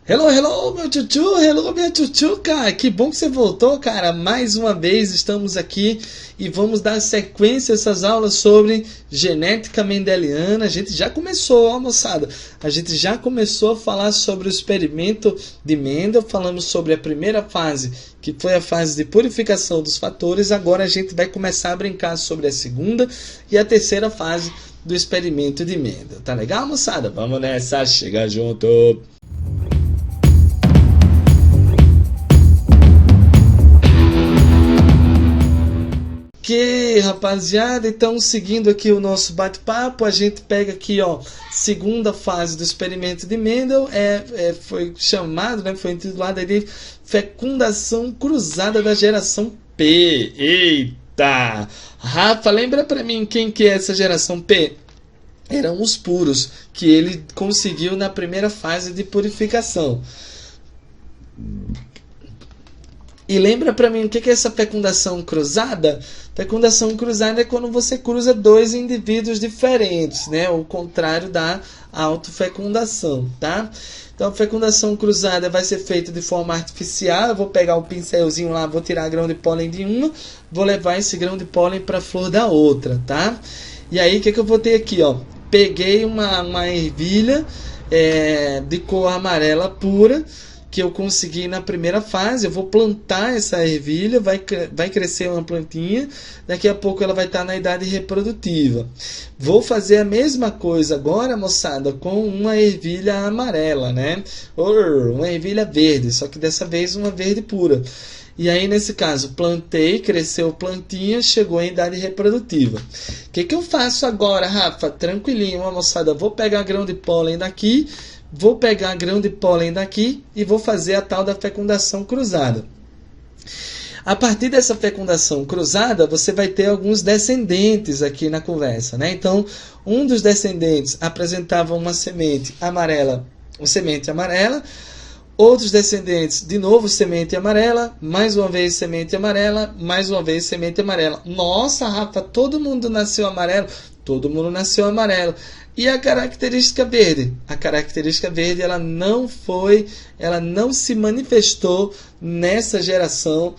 Hello, hello, meu tchutchu, hello, minha tchutchuca, que bom que você voltou, cara, mais uma vez estamos aqui e vamos dar sequência a essas aulas sobre genética mendeliana. A gente já começou, ó, moçada, a gente já começou a falar sobre o experimento de Mendel, falamos sobre a primeira fase, que foi a fase de purificação dos fatores. Agora a gente vai começar a brincar sobre a segunda e a terceira fase do experimento de Mendel, tá legal, moçada? Vamos nessa, chega junto! Ok, rapaziada, então seguindo aqui o nosso bate-papo, a gente pega aqui, ó, segunda fase do experimento de Mendel, foi chamado, né, foi intitulado de fecundação cruzada da geração P. Eita! Rafa, lembra pra mim quem que é essa geração P? Eram os puros, que ele conseguiu na primeira fase de purificação. E lembra pra mim o que é essa fecundação cruzada? Fecundação cruzada é quando você cruza dois indivíduos diferentes, né? O contrário da autofecundação, tá? Então a fecundação cruzada vai ser feita de forma artificial. Eu vou pegar um pincelzinho lá, vou tirar grão de pólen de uma, vou levar esse grão de pólen para a flor da outra, tá? E aí o que eu vou ter aqui, ó? Peguei uma ervilha de cor amarela pura, que eu consegui na primeira fase. Eu vou plantar essa ervilha, vai crescer uma plantinha, daqui a pouco ela vai estar na idade reprodutiva. Vou fazer a mesma coisa agora, moçada, com uma ervilha amarela, né? Uma ervilha verde, só que dessa vez uma verde pura. E aí, nesse caso, plantei, cresceu plantinha, chegou em idade reprodutiva. O que eu faço agora, Rafa? Tranquilinho, moçada. Vou pegar grão de pólen daqui, vou pegar grão de pólen daqui e vou fazer a tal da fecundação cruzada. A partir dessa fecundação cruzada, você vai ter alguns descendentes aqui na conversa, né? Então, um dos descendentes apresentava uma semente amarela, outros descendentes, de novo, semente amarela, mais uma vez semente amarela, mais uma vez semente amarela. Nossa, Rafa, todo mundo nasceu amarelo? Todo mundo nasceu amarelo. E a característica verde? A característica verde, ela não se manifestou nessa geração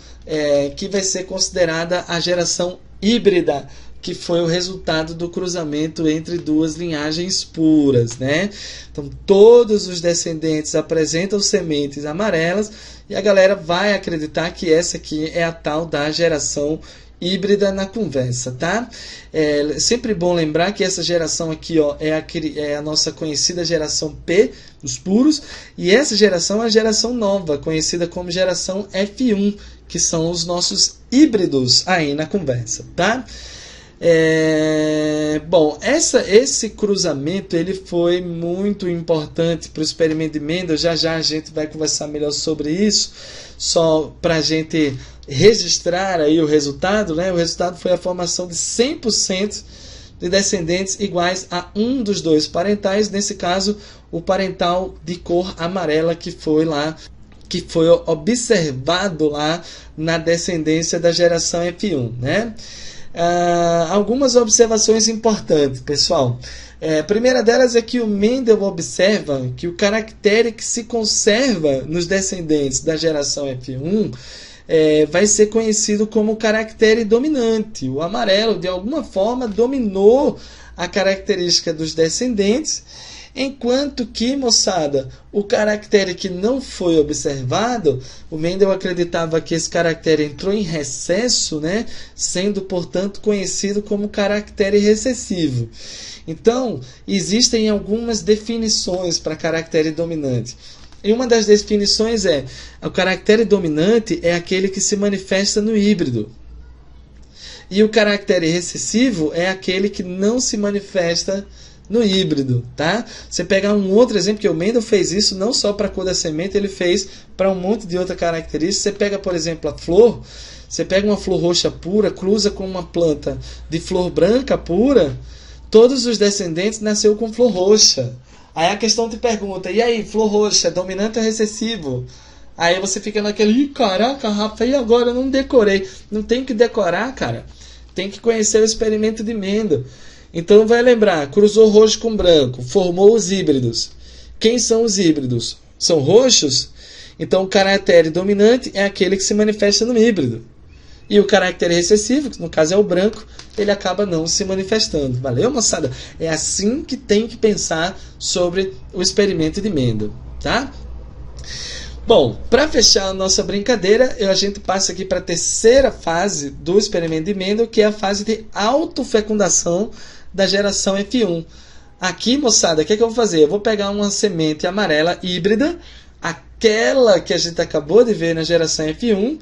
que vai ser considerada a geração híbrida, que foi o resultado do cruzamento entre duas linhagens puras, né? Então, todos os descendentes apresentam sementes amarelas e a galera vai acreditar que essa aqui é a tal da geração híbrida na conversa, tá? É sempre bom lembrar que essa geração aqui, ó, é a nossa conhecida geração P, os puros, e essa geração é a geração nova, conhecida como geração F1, que são os nossos híbridos aí na conversa, tá? Bom, esse cruzamento ele foi muito importante para o experimento de Mendel. Já a gente vai conversar melhor sobre isso, só para a gente registrar aí o resultado, né? O resultado foi a formação de 100% de descendentes iguais a um dos dois parentais, nesse caso o parental de cor amarela que foi observado lá na descendência da geração F1, né? Algumas observações importantes, pessoal. A primeira delas é que o Mendel observa que o caractere que se conserva nos descendentes da geração F1 vai ser conhecido como caractere dominante. O amarelo, de alguma forma, dominou a característica dos descendentes, enquanto que, moçada, o caractere que não foi observado, o Mendel acreditava que esse caractere entrou em recesso, né, sendo, portanto, conhecido como caractere recessivo. Então, existem algumas definições para caractere dominante. E uma das definições o caractere dominante é aquele que se manifesta no híbrido. E o caractere recessivo é aquele que não se manifesta no híbrido, tá? Você pegar um outro exemplo, que o Mendel fez isso não só para a cor da semente, ele fez para um monte de outra característica. Você pega, por exemplo, a flor, você pega uma flor roxa pura, cruza com uma planta de flor branca pura, todos os descendentes nasceram com flor roxa. Aí a questão te pergunta, e aí, flor roxa, dominante ou recessivo? Aí você fica naquele, caraca, Rafa, e agora? Eu não decorei. Não tem que decorar, cara. Tem que conhecer o experimento de Mendel. Então vai lembrar, cruzou roxo com branco, formou os híbridos. Quem são os híbridos? são roxos, então o caractere dominante é aquele que se manifesta no híbrido. E o caractere recessivo, que no caso é o branco, ele acaba não se manifestando. Valeu, moçada? É assim que tem que pensar sobre o experimento de Mendel, tá? Bom, para fechar a nossa brincadeira, a gente passa aqui para a terceira fase do experimento de Mendel, que é a fase de autofecundação da geração F1. Aqui, moçada, o que é que eu vou fazer? Eu vou pegar uma semente amarela híbrida, aquela que a gente acabou de ver na geração F1,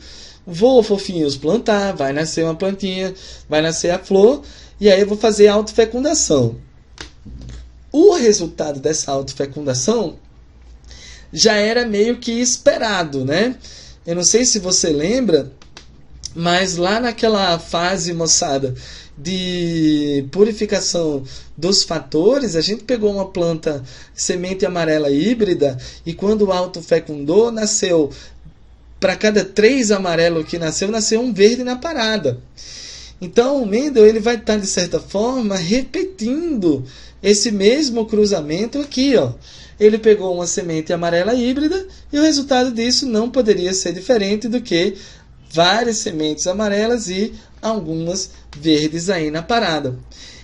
vou, fofinhos, plantar, vai nascer uma plantinha, vai nascer a flor, e aí eu vou fazer a autofecundação. O resultado dessa autofecundação já era meio que esperado, né? Eu não sei se você lembra, mas lá naquela fase, moçada, de purificação dos fatores, a gente pegou uma planta semente amarela híbrida e quando autofecundou, nasceu, para cada 3 amarelos que nasceu um verde na parada. Então o Mendel ele vai estar, de certa forma, repetindo esse mesmo cruzamento aqui, ó. Ele pegou uma semente amarela híbrida e o resultado disso não poderia ser diferente do que várias sementes amarelas e algumas verdes aí na parada.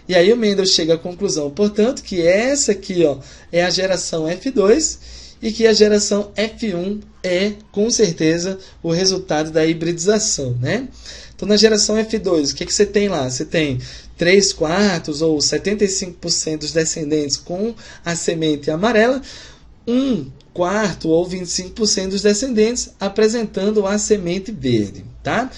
E aí o Mendel chega à conclusão, portanto, que essa aqui, ó, é a geração F2 e que a geração F1 é, com certeza, o resultado da hibridização, né? Então, na geração F2, o que você tem lá? Você tem 3/4 ou 75% dos descendentes com a semente amarela, 1/4 ou 25% dos descendentes apresentando a semente verde, tá?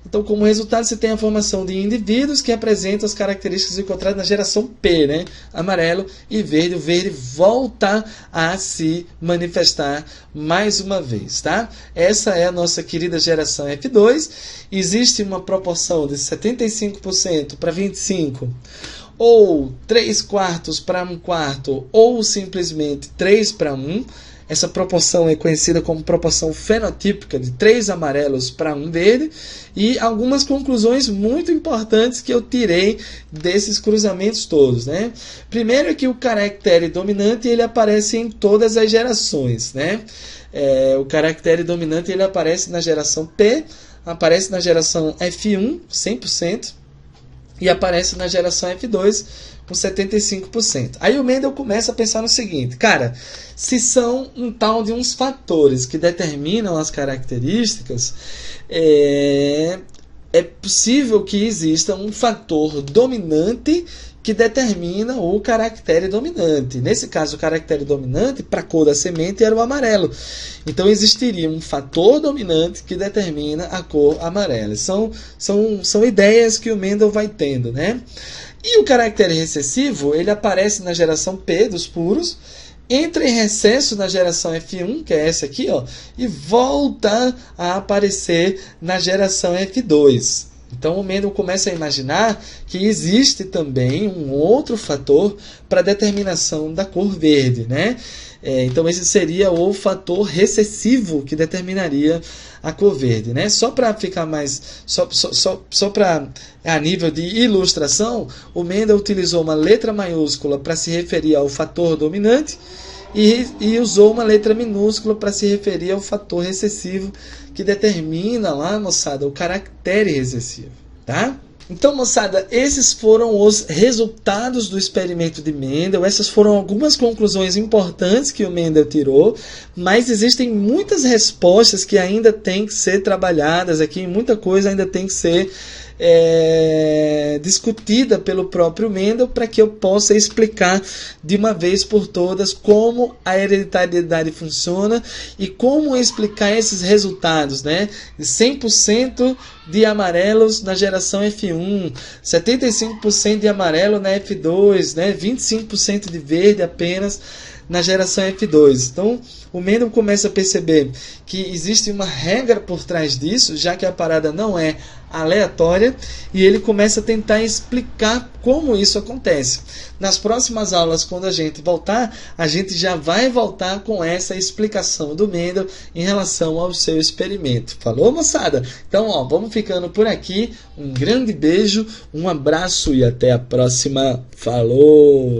Então, como resultado, você tem a formação de indivíduos que apresentam as características encontradas na geração P, né? Amarelo e verde. O verde volta a se manifestar mais uma vez, tá? Essa é a nossa querida geração F2. Existe uma proporção de 75% para 25%, ou 3/4 para 1/4, ou simplesmente 3/1. Essa proporção é conhecida como proporção fenotípica de 3 amarelos para 1 verde. E algumas conclusões muito importantes que eu tirei desses cruzamentos todos, né? Primeiro é que o caractere dominante ele aparece em todas as gerações, né? O caractere dominante ele aparece na geração P, aparece na geração F1, 100%, e aparece na geração F2, com 75%. Aí o Mendel começa a pensar no seguinte, cara, se são um tal de uns fatores que determinam as características, é possível que exista um fator dominante que determina o caractere dominante. Nesse caso, o caractere dominante para a cor da semente era o amarelo. Então, existiria um fator dominante que determina a cor amarela. São ideias que o Mendel vai tendo, né? E o caractere recessivo, ele aparece na geração P dos puros, entra em recesso na geração F1, que é essa aqui, ó, e volta a aparecer na geração F2. Então o Mendel começa a imaginar que existe também um outro fator para a determinação da cor verde, né? Então esse seria o fator recessivo que determinaria a cor verde, né? Só para ficar mais, só para a nível de ilustração, o Mendel utilizou uma letra maiúscula para se referir ao fator dominante e usou uma letra minúscula para se referir ao fator recessivo que determina lá, moçada, o caractere recessivo, tá? Então, moçada, esses foram os resultados do experimento de Mendel. Essas foram algumas conclusões importantes que o Mendel tirou, mas existem muitas respostas que ainda têm que ser trabalhadas aqui, muita coisa ainda tem que ser discutida pelo próprio Mendel para que eu possa explicar de uma vez por todas como a hereditariedade funciona e como explicar esses resultados, né? 100% de amarelos na geração F1, 75% de amarelo na F2, né? 25% de verde apenas na geração F2. Então, o Mendel começa a perceber que existe uma regra por trás disso, já que a parada não é aleatória, e ele começa a tentar explicar como isso acontece. Nas próximas aulas, quando a gente voltar, a gente já vai voltar com essa explicação do Mendel em relação ao seu experimento. Falou, moçada? Então, ó, vamos ficando por aqui. Um grande beijo, um abraço e até a próxima. Falou!